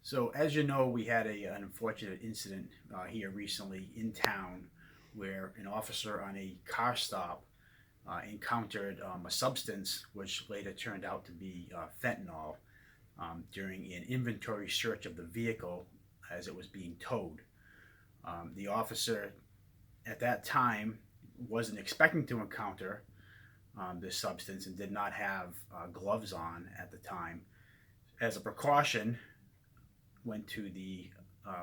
So, as you know, we had an unfortunate incident here recently in town where an officer on a car stop encountered a substance which later turned out to be fentanyl during an inventory search of the vehicle as it was being towed. The officer at that time wasn't expecting to encounter this substance and did not have gloves on at the time. As a precaution, went to the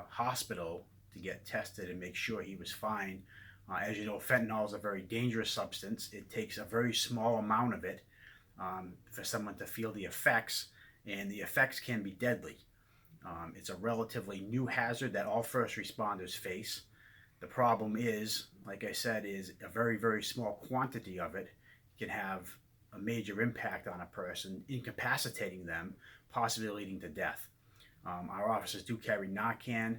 hospital to get tested and make sure he was fine. As you know, fentanyl is a very dangerous substance. It takes a very small amount of it for someone to feel the effects, and the effects can be deadly. It's a relatively new hazard that all first responders face. The problem is, like I said, is a very, very small quantity of it can have a major impact on a person, incapacitating them, possibly leading to death. Our officers do carry Narcan.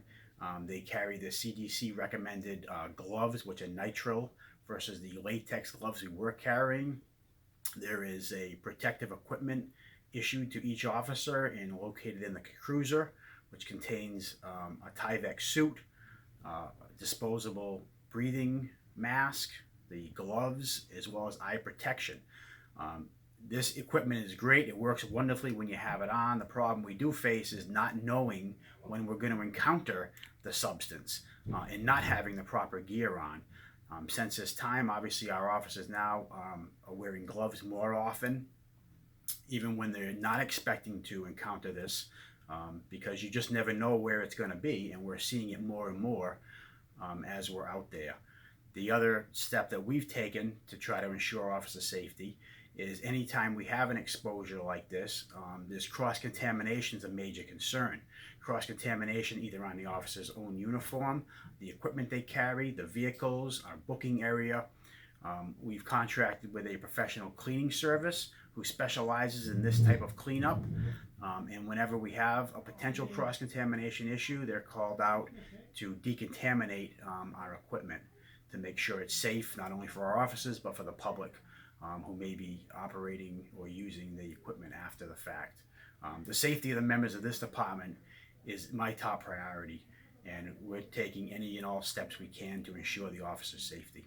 They carry the CDC recommended gloves, which are nitrile, versus the latex gloves we were carrying. There is a protective equipment issued to each officer and located in the cruiser, which contains a Tyvek suit, disposable breathing mask, the gloves, as well as eye protection. This equipment is great. It works wonderfully when you have it on. The problem we do face is not knowing when we're going to encounter the substance and not having the proper gear on. Since this time, obviously, our officers now are wearing gloves more often, even when they're not expecting to encounter this, because you just never know where it's going to be, and we're seeing it more and more as we're out there. The other step that we've taken to try to ensure officer safety is anytime we have an exposure like this cross-contamination is a major concern. Cross-contamination either on the officer's own uniform, the equipment they carry, the vehicles, our booking area. We've contracted with a professional cleaning service who specializes in this type of cleanup. And whenever we have a potential cross-contamination issue, they're called out to decontaminate our equipment to make sure it's safe, not only for our officers, but for the public who may be operating or using the equipment after the fact. The safety of the members of this department is my top priority, and we're taking any and all steps we can to ensure the officer's safety.